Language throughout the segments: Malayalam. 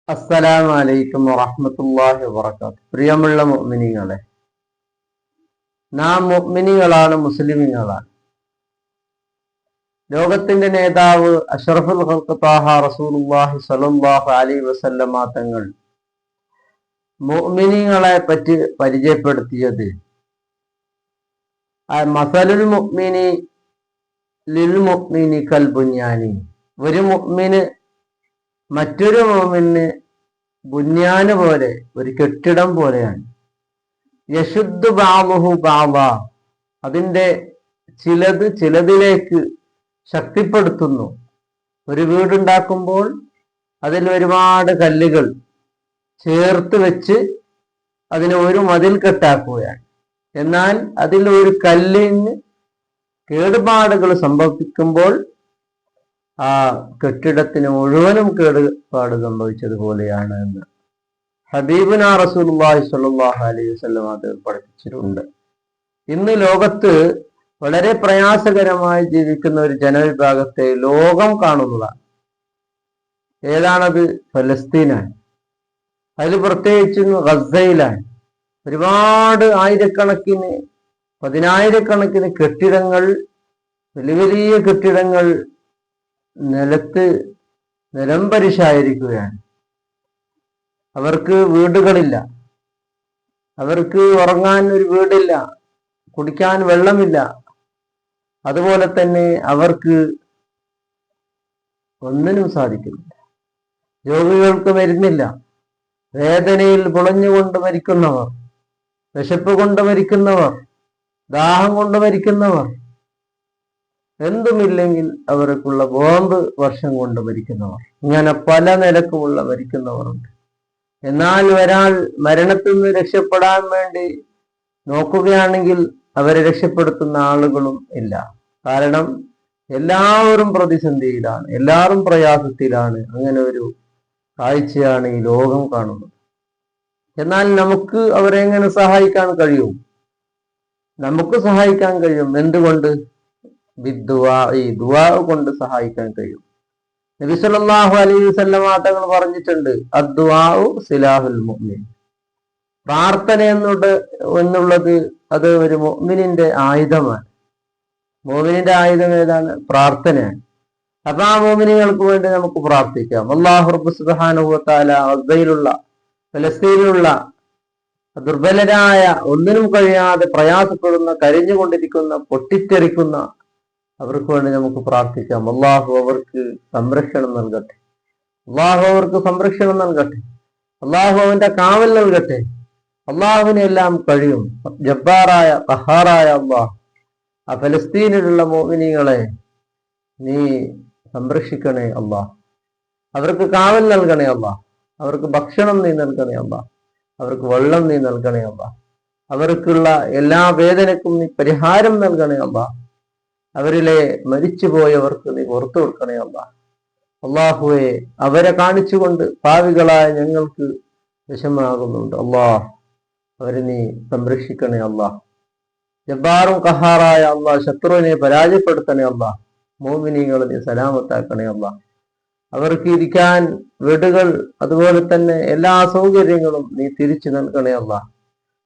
അസ്സലാമു അലൈക്കും വറഹ്മത്തുള്ളാഹി വബറകാതുഹു. പ്രിയമുള്ള മുഅ്മിനീങ്ങളെ, നാം മുഅ്മിനീങ്ങളാണ്, മുസ്ലിമീങ്ങളാണ്. ലോകത്തിന്റെ നേതാവ് അഷ്റഫുൽ ഖൽഖ് ത്വാഹ റസൂലുള്ളാഹി സ്വല്ലല്ലാഹു അലൈഹി വസല്ലമ തങ്ങൾ മുഅ്മിനീങ്ങളെ പറ്റി പരിചയപ്പെടുത്തിയത് മസലുൽ മുഅ്മിനി ലിൽ മുഅ്മിനി കൽ ബുന്യാനി. ഒരു മുഅ്മിന് മറ്റൊരു മുഅ്മിന് ബുന്യാന് പോലെ, ഒരു കെട്ടിടം പോലെയാണ്. യശുദ്ധു ബഅദുഹു ബഅദ, അതിന്റെ ചിലത് ചിലതിലേക്ക് ശക്തിപ്പെടുത്തുന്നു. ഒരു വീടുണ്ടാക്കുമ്പോൾ അതിൽ ഒരുപാട് കല്ലുകൾ ചേർത്ത് വെച്ച് അതിനെ ഒരു മതിൽ കെട്ടാക്കുകയാണ്. എന്നാൽ അതിൽ ഒരു കല്ലിന് കേടുപാടുകൾ സംഭവിക്കുമ്പോൾ ആ കെട്ടിടത്തിന് മുഴുവനും കേടുപാട് സംഭവിച്ചതുപോലെയാണ് എന്ന് ഹബീബുനാ റസൂലുള്ളാഹി സ്വല്ലല്ലാഹു അലൈഹി വസല്ലം അത് പഠിപ്പിച്ചിട്ടുണ്ട്. ഇന്ന് ലോകത്ത് വളരെ പ്രയാസകരമായി ജീവിക്കുന്ന ഒരു ജനവിഭാഗത്തെ ലോകം കാണുന്നതാണ്. ഏതാണത്? ഫലസ്തീനാണ്. അതിൽ പ്രത്യേകിച്ചും ഗസയിലാണ്. ഒരുപാട് ആയിരക്കണക്കിന്, പതിനായിരക്കണക്കിന് കെട്ടിടങ്ങൾ, വലിയ വലിയ കെട്ടിടങ്ങൾ നിലംപരിശായിരിക്കുകയാണ്. അവർക്ക് വീടുകളില്ല, അവർക്ക് ഉറങ്ങാൻ ഒരു വീടില്ല, കുടിക്കാൻ വെള്ളമില്ല. അതുപോലെ തന്നെ അവർക്ക് ഒന്നിനും സാധിക്കുന്നില്ല. രോഗികൾക്ക് മരുന്നില്ല. വേദനയിൽ പുളഞ്ഞുകൊണ്ട് മരിക്കുന്നവർ, വിശപ്പ് കൊണ്ട് മരിക്കുന്നവർ, ദാഹം കൊണ്ട് മരിക്കുന്നവർ, എന്തുമില്ലെങ്കിൽ അവർക്കുള്ള ബോംബ് വർഷം കൊണ്ട് മരിക്കുന്നവർ, ഇങ്ങനെ പല നിലക്കുമുള്ള മരിക്കുന്നവരുണ്ട്. എന്നാൽ ഒരാൾ മരണത്തിൽ നിന്ന് രക്ഷപ്പെടാൻ വേണ്ടി നോക്കുകയാണെങ്കിൽ അവരെ രക്ഷപ്പെടുത്തുന്ന ആളുകളും ഇല്ല. കാരണം എല്ലാവരും പ്രതിസന്ധിയിലാണ്, എല്ലാവരും പ്രയാസത്തിലാണ്. അങ്ങനെ ഒരു കാഴ്ചയാണ് ഈ ലോകം കാണുന്നത്. എന്നാൽ നമുക്ക് അവരെ എങ്ങനെ സഹായിക്കാൻ കഴിയും? നമുക്ക് സഹായിക്കാൻ കഴിയും. എന്തുകൊണ്ട്? ദുആ കൊണ്ട് സഹായിക്കാൻ കഴിയും. നബി സല്ലല്ലാഹു അലൈഹി വസല്ലമ തങ്ങൾ പറഞ്ഞിട്ടുണ്ട്, അദ്ദുആഉ സിലാഹുൽ മുഅ്മിൻ. പ്രാർത്ഥന എന്നുള്ളത് അത് ഒരു മുഅ്മിനിന്റെ ആയുധമാണ്. മുഅ്മിനിന്റെ ആയുധം ഏതാണ്? പ്രാർത്ഥനയാണ്. അപ്പൊ ആ മുഅ്മിനുകൾക്ക് വേണ്ടി നമുക്ക് പ്രാർത്ഥിക്കാം. അല്ലാഹു റബ്ബ് സുബ്ഹാനഹു വ തആല ഗസയിലുള്ള, ഫലസ്തീനിലുള്ള ദുർബലരായ, ഒന്നിനും കഴിയാതെ പ്രയാസപ്പെടുന്ന, കരിഞ്ഞുകൊണ്ടിരിക്കുന്ന, പൊട്ടിത്തെറിക്കുന്ന അവർക്ക് വേണ്ടി നമുക്ക് പ്രാർത്ഥിക്കാം. അള്ളാഹു അവർക്ക് സംരക്ഷണം നൽകട്ടെ, അള്ളാഹു അവർക്ക് സംരക്ഷണം നൽകട്ടെ, അള്ളാഹു അവന്റെ കാവൽ നൽകട്ടെ. അള്ളാഹുവിന് എല്ലാം കഴിയും. ജബ്ബാറായ, ഖഹാറായ അള്ളാഹു ആ ഫലസ്തീനിലുള്ള മുഅ്മിനീങ്ങളെ നീ സംരക്ഷിക്കണേ അള്ളാഹ്. അവർക്ക് കാവൽ നൽകണേ അള്ളാഹ്. അവർക്ക് ഭക്ഷണം നീ നൽകണേ അള്ളാഹ്. അവർക്ക് വെള്ളം നീ നൽകണേ അള്ളാഹ്. അവർക്കുള്ള എല്ലാ വേദനക്കും നീ പരിഹാരം നൽകണേ അള്ളാഹ്. അവരിലെ മരിച്ചുപോയവർക്ക് നീ പുറത്തു കൊടുക്കണേ അള്ളാഹ്. അള്ളാഹുവെ, അവരെ കാണിച്ചുകൊണ്ട് പാവികളായ ഞങ്ങൾക്ക് വിഷമാകുന്നുണ്ട് അള്ളാഹ്. അവരെ നീ സംരക്ഷിക്കണേ അള്ളാഹ്. ജബ്ബാറും ഖഹാറായ അള്ളാഹ്, ശത്രുവിനെ പരാജയപ്പെടുത്തണേ അള്ളാഹ്. മോമിനീങ്ങളെ നീ സലാമത്താക്കണേ അള്ളാഹ്. അവർക്ക് ഇരിക്കാൻ വീടുകൾ, അതുപോലെ തന്നെ എല്ലാ സൗകര്യങ്ങളും നീ തിരിച്ചു നൽകണേ അള്ളാഹ്.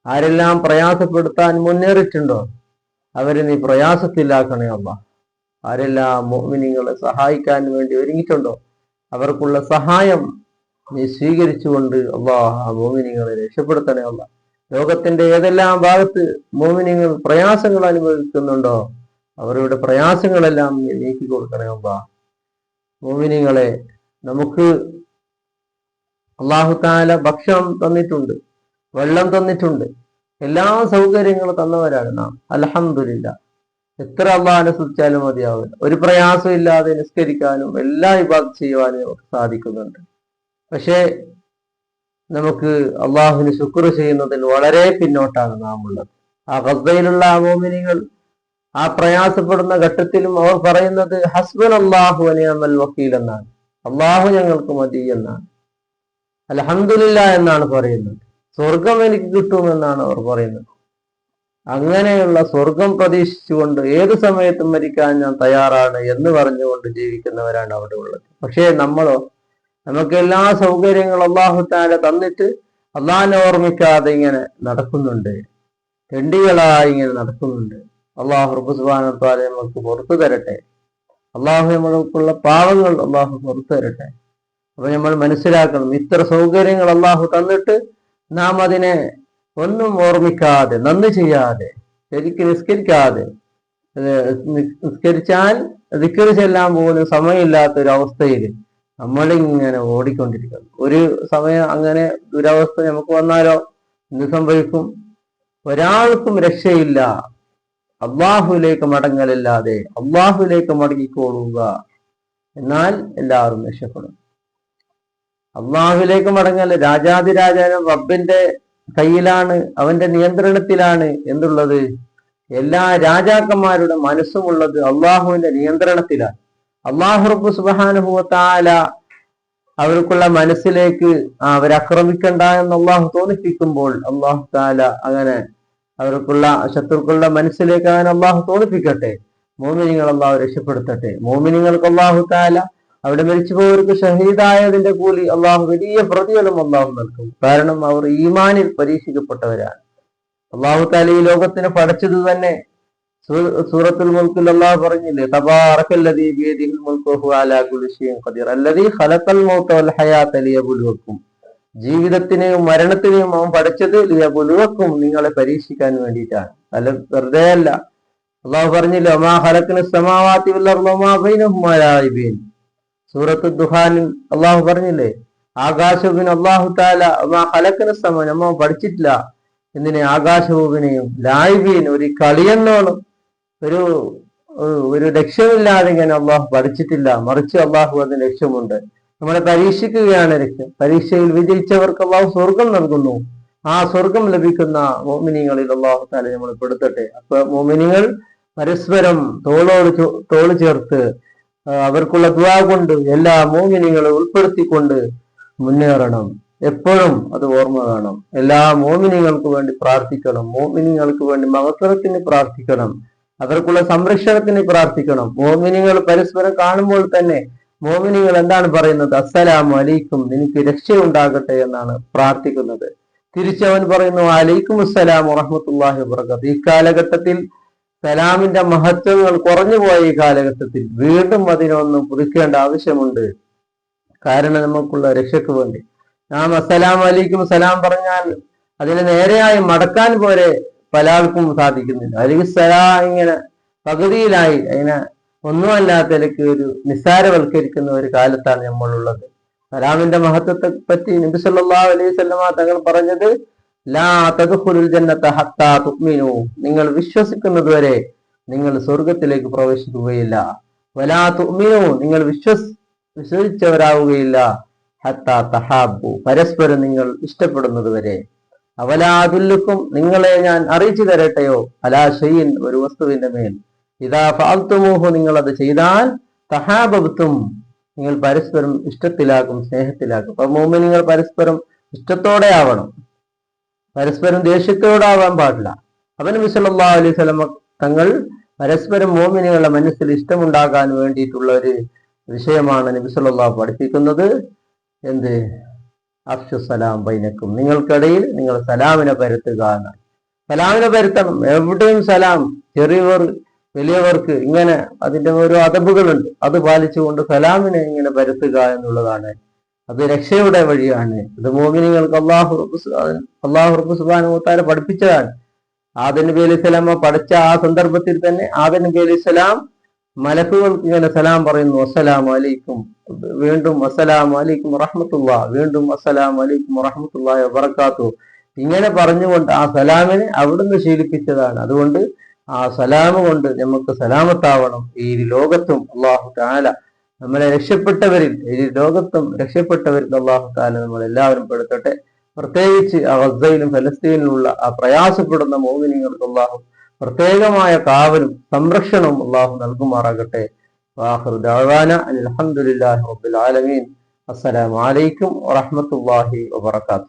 ആരെല്ലാം പ്രയാസപ്പെടുത്താൻ മുന്നേറിയിട്ടുണ്ടോ അവരെ നീ പ്രയാസത്തിലാക്കണേ അള്ളാഹ്. ആരെല്ലാം മുഅ്മിനീങ്ങളെ സഹായിക്കാൻ വേണ്ടി ഒരുങ്ങിയിട്ടുണ്ടോ അവർക്കുള്ള സഹായം നീ സ്വീകരിച്ചുകൊണ്ട് അള്ളാഹ് ആ മുഅ്മിനീങ്ങളെ രക്ഷപ്പെടുത്തണേ അള്ളാഹ്. ലോകത്തിന്റെ ഏതെല്ലാം ഭാഗത്ത് മുഅ്മിനീങ്ങൾ പ്രയാസങ്ങൾ അനുഭവിക്കുന്നുണ്ടോ അവരുടെ പ്രയാസങ്ങളെല്ലാം നീ നീക്കി കൊടുക്കണേ അള്ളാഹ്. മുഅ്മിനീങ്ങളെ, നമുക്ക് അല്ലാഹു തആല ഭക്ഷണം തന്നിട്ടുണ്ട്, വെള്ളം തന്നിട്ടുണ്ട്, എല്ലാ സൗകര്യങ്ങളും തന്നവരാണ് നാം. അൽഹംദുലില്ലാഹ്. എത്ര അള്ളാഹിനെ സ്തുതിച്ചാലും മതിയാവില്ല. ഒരു പ്രയാസം ഇല്ലാതെ നിസ്കരിക്കാനും എല്ലാ ഇബാദത്ത് ചെയ്യുവാനും നമുക്ക് സാധിക്കുന്നുണ്ട്. പക്ഷേ നമുക്ക് അള്ളാഹുവിന് ശുക്ർ ചെയ്യുന്നതിൽ വളരെ പിന്നോട്ടാണ് നാം ഉള്ളത്. ആ ഗസയിലുള്ള മുഅ്മിനീങ്ങൾ ആ പ്രയാസപ്പെടുന്ന ഘട്ടത്തിലും അവർ പറയുന്നത് ഹസ്ബുനല്ലാഹു വ നിഅമൽ വക്കീൽ എന്നാണ്. അള്ളാഹു ഞങ്ങൾക്ക് മതി എന്നാണ്. അൽഹംദുലില്ലാഹ് എന്നാണ് പറയുന്നത്. സ്വർഗം എനിക്ക് കിട്ടുമെന്നാണ് അവർ പറയുന്നത്. അങ്ങനെയുള്ള സ്വർഗം പ്രതീക്ഷിച്ചുകൊണ്ട് ഏത് സമയത്തും മരിക്കാൻ ഞാൻ തയ്യാറാണ് എന്ന് പറഞ്ഞുകൊണ്ട് ജീവിക്കുന്നവരാണ് അവിടെ ഉള്ളത്. പക്ഷേ നമ്മളോ, നമുക്ക് എല്ലാ സൗകര്യങ്ങളും അള്ളാഹു തആല തന്നിട്ട് അള്ളാഹിനെ ഓർമ്മിക്കാതെ ഇങ്ങനെ നടക്കുന്നുണ്ട്, തെണ്ടികളായി ഇങ്ങനെ നടക്കുന്നുണ്ട്. അള്ളാഹു റബ്ബ് സുബ്ഹാനഹു വ തആല നമുക്ക് പുറത്തു തരട്ടെ. അള്ളാഹു നമ്മൾക്കുള്ള പാവങ്ങൾ അള്ളാഹു പുറത്തു തരട്ടെ. അപ്പൊ നമ്മൾ മനസ്സിലാക്കണം, ഇത്ര സൗകര്യങ്ങൾ അള്ളാഹു തന്നിട്ട് നാം അതിനെ ഒന്നും ഓർമ്മിക്കാതെ, നന്ദി ചെയ്യാതെ, ശരിക്കും നിസ്കരിക്കാതെ, നിസ്കരിച്ചാൽ ദിക്ർ ചെല്ലാൻ പോലും സമയമില്ലാത്ത ഒരു അവസ്ഥയിൽ നമ്മളിങ്ങനെ ഓടിക്കൊണ്ടിരിക്കുന്നു. ഒരു സമയം അങ്ങനെ ദുരവസ്ഥ നമുക്ക് വന്നാലോ എന്ത് സംഭവിക്കും? ഒരാൾക്കും രക്ഷയില്ല അള്ളാഹുവിലേക്ക് മടങ്ങലില്ലാതെ. അള്ളാഹുവിലേക്ക് മടങ്ങിക്കൊള്ളുക, എന്നാൽ എല്ലാവരും രക്ഷപ്പെടും. അള്ളാഹുവിലേക്ക് മടങ്ങൽ രാജാതിരാജാനും റബ്ബിന്റെ കയ്യിലാണ്, അവന്റെ നിയന്ത്രണത്തിലാണ് എന്നുള്ളത്. എല്ലാ രാജാക്കന്മാരുടെ മനസ്സുമുള്ളത് അള്ളാഹുവിന്റെ നിയന്ത്രണത്തിലാണ്. അള്ളാഹു റബ്ബ് സുബ്ഹാനഹു വ തആല അവർക്കുള്ള മനസ്സിലേക്ക് അവരാക്രമിക്കണ്ട എന്ന് അള്ളാഹു തോന്നിപ്പിക്കുമ്പോൾ അള്ളാഹു തആല അങ്ങനെ അവർക്കുള്ള ശത്രുക്കളുടെ മനസ്സിലേക്ക് അങ്ങനെ അള്ളാഹു തോന്നിപ്പിക്കട്ടെ. മോമിനിങ്ങൾ അള്ളാഹു രക്ഷപ്പെടുത്തട്ടെ. മോമിനിങ്ങൾക്ക് അള്ളാഹു തആല അവിടെ മരിച്ചുപോയവർക്ക് ഷഹീദായതിന്റെ കൂലി അള്ളാഹു വലിയ പ്രതിഫലം അള്ളാഹു നൽകും. കാരണം അവർ ഈമാനിൽ പരീക്ഷിക്കപ്പെട്ടവരാണ്. അള്ളാഹു തആല ഈ ലോകത്തിന് പഠിച്ചത് തന്നെ സൂറത്തുൽ മുൽക്കിൽ അള്ളാഹു പറഞ്ഞില്ലേ, തബാറക്കല്ലദീ ബിയദിഹിൽ മുൽക്കു വഹുവ അലാ കുല്ലി ഷൈഇൻ ഖദീർ അല്ലദീ ഖലഖൽ മൗത വൽ ഹയാത ലിയബ്ലുവക്കും. ജീവിതത്തിനെയും മരണത്തിനെയും അവൻ പഠിച്ചത് ലിയബ്ലുവക്കും, നിങ്ങളെ പരീക്ഷിക്കാൻ വേണ്ടിയിട്ടാണ്. അല്ല വെറുതെ അല്ല. അള്ളാഹു പറഞ്ഞില്ലേ, വമാ ഖലഖ്നസ് സമാവാതി വൽ അർള വമാ ബൈനഹുമാ ലാഇബീൻ. സൂറത്തുൽ ദുഹാനിൽ അള്ളാഹു പറഞ്ഞില്ലേ, ആകാശവും അള്ളാഹു തആല വമാ ഖലഖ്നസ് സമ, നമ്മൾ പഠിച്ചിട്ടില്ല എന്തിനെ? ആകാശഭൂമിനെയും ലായിബീൻ, ഒരു കളിയെന്നോണം ഒരു ലക്ഷ്യമില്ലാതെ ഇങ്ങനെ അള്ളാഹു പഠിച്ചിട്ടില്ല. മറിച്ച് അള്ളാഹു അതിന് ലക്ഷ്യമുണ്ട്. നമ്മളെ പരീക്ഷിക്കുകയാണ് ലക്ഷ്യം. പരീക്ഷയിൽ വിജയിച്ചവർക്ക് അള്ളാഹു സ്വർഗം നൽകുന്നു. ആ സ്വർഗം ലഭിക്കുന്ന മോമിനിങ്ങളിൽ അള്ളാഹു തആല നമ്മൾ പെടുത്തട്ടെ. അപ്പൊ മോമിനികൾ പരസ്പരം തോള് ചേർത്ത് അവർക്കുള്ള ദുആ കൊണ്ട് എല്ലാ മോമിനികളും ഉൾപ്പെടുത്തിക്കൊണ്ട് മുന്നേറണം. എപ്പോഴും അത് ഓർമ്മ വേണം. എല്ലാ മോമിനികൾക്ക് വേണ്ടി പ്രാർത്ഥിക്കണം. മോമിനികൾക്ക് വേണ്ടി മഗ്ഫിറത്തിന് പ്രാർത്ഥിക്കണം. അവർക്കുള്ള സംരക്ഷണത്തിന് പ്രാർത്ഥിക്കണം. മോമിനികൾ പരസ്പരം കാണുമ്പോൾ തന്നെ മോമിനികൾ എന്താണ് പറയുന്നത്? അസ്സലാമു അലൈക്കും, നിനക്ക് രക്ഷയുണ്ടാകട്ടെ എന്നാണ് പ്രാർത്ഥിക്കുന്നത്. തിരിച്ചവൻ പറയുന്നു അലൈക്കും അസ്സലാം വറഹ്മത്തുള്ളാഹി വബറകാതുഹു. ഈ കാലഘട്ടത്തിൽ സലാമിന്റെ മഹത്വങ്ങൾ കുറഞ്ഞുപോയ ഈ കാലഘട്ടത്തിൽ വീണ്ടും അതിനൊന്നും പുതുക്കേണ്ട ആവശ്യമുണ്ട്. കാരണം നമുക്കുള്ള രക്ഷയ്ക്ക് വേണ്ടി നാം അസ്സലാമു അലൈക്കും സലാം പറഞ്ഞാൽ അതിനെ നേരെയായി മടക്കാൻ പോലെ പല ആൾക്കും സാധിക്കുന്നില്ല. അല്ലെങ്കിൽ ഇങ്ങനെ പകുതിയിലായി അതിനെ ഒന്നുമല്ലാത്തതിലേക്ക് ഒരു നിസ്സാരവൽക്കരിക്കുന്ന ഒരു കാലത്താണ് നമ്മളുള്ളത്. സലാമിന്റെ മഹത്വത്തെ പറ്റി നബി സല്ലല്ലാഹു അലൈഹി വസല്ലമ തങ്ങൾ പറഞ്ഞത്, ലാ തദ്ഖുലുൽ ജന്നത ഹത്താ തുഅ്മിനു, നിങ്ങൾ വിശ്വസിക്കുന്നത് വരെ നിങ്ങൾ സ്വർഗത്തിലേക്ക് പ്രവേശിക്കുകയില്ല. വലാ തുഅ്മിനു, നിങ്ങൾ വിശ്വസിച്ചവരാവുകയില്ല. ഹത്താ തഹാബ്ബു, പരസ്പരം നിങ്ങൾ ഇഷ്ടപ്പെടുന്നത് വരെ. അവലാ അദുല്ലുക്കും, നിങ്ങളെ ഞാൻ അറിയിച്ചു തരട്ടെയോ, അലാ ഷൈഇൻ, ഒരു വസ്തുവിന്റെ മേൽ, ഇദാ ഫഅൽതുമൂഹു, നിങ്ങൾ അത് ചെയ്താൽ, തഹാബബ്തും, നിങ്ങൾ പരസ്പരം ഇഷ്ടത്തിലാക്കും, സ്നേഹത്തിലാക്കും. അപ്പൊ മുഅ്മിനീങ്ങൾ പരസ്പരം ഇഷ്ടത്തോടെ ആവണം, പരസ്പരം ദേഷ്യത്തോടാവാൻ പാടില്ല. അപ്പൊ നബി സല്ലല്ലാഹു അലൈഹി വസല്ലം തങ്ങൾ പരസ്പരം മുഅ്മിനീങ്ങളുടെ മനസ്സിൽ ഇഷ്ടമുണ്ടാകാൻ വേണ്ടിയിട്ടുള്ള ഒരു വിഷയമാണ് നബി സല്ലല്ലാഹു പഠിപ്പിക്കുന്നത്. എന്ത്? അഫ്ശു സലാം ബൈനക്കും, നിങ്ങൾക്കിടയിൽ നിങ്ങൾ സലാമിനെ പരത്തുക എന്നാണ്. സലാമിനെ പരത്തണം. എവിടെയും സലാം, ചെറിയവർ വലിയവർക്ക് ഇങ്ങനെ അതിന്റെ ഓരോ അദബുകളുണ്ട്. അത് പാലിച്ചുകൊണ്ട് സലാമിനെ ഇങ്ങനെ പരത്തുക എന്നുള്ളതാണ്. അത് രക്ഷയുടെ വഴിയാണ്. ഇത് മുഅ്മിനീങ്ങൾക്ക് അല്ലാഹു റബ്ബ് സുബ്ഹാനഹു വ തആല പഠിപ്പിച്ചതാണ്. ആദം നബി അലൈഹി സ്വലാം പഠിച്ച ആ സന്ദർഭത്തിൽ തന്നെ ആദം നബി അലൈഹി സ്വലാം മലക്കുകൾക്ക് ഇങ്ങനെ സലാം പറയുന്നു, അസ്സലാമു അലൈക്കും, വീണ്ടും അസ്സലാമു അലൈക്കും വറഹ്മത്തുള്ളാഹി, വീണ്ടും അസ്സലാമു അലൈക്കും വറഹ്മത്തുള്ളാഹി വബറകാതുഹു. ഇങ്ങനെ പറഞ്ഞുകൊണ്ട് ആ സലാമിനെ അവിടുന്ന് ശീലിപ്പിച്ചതാണ്. അതുകൊണ്ട് ആ സലാമ് കൊണ്ട് നമുക്ക് സലാമത്താവണം. ഈ ലോകത്തും അല്ലാഹു തആല നമ്മളെ രക്ഷപ്പെട്ടവരിൽ, ഈ ലോകത്തും രക്ഷപ്പെട്ടവരിൽ അല്ലാഹു തആല നമ്മളെല്ലാവരും പെടുത്തട്ടെ. പ്രത്യേകിച്ച് ആ ഗസയിലും ഫലസ്തീനിലുള്ള ആ പ്രയാസപ്പെടുന്ന മുഅ്മിനീങ്ങൾക്ക് അല്ലാഹു പ്രത്യേകമായ കാവലും സംരക്ഷണവും അല്ലാഹു നൽകുമാറാകട്ടെ. വആഖിറു ദഅവാന അൽഹംദുലില്ലാഹി റബ്ബിൽ ആലമീൻ. അസ്സലാമു അലൈക്കും വറഹ്മത്തുള്ളാഹി വബറകാതുഹു.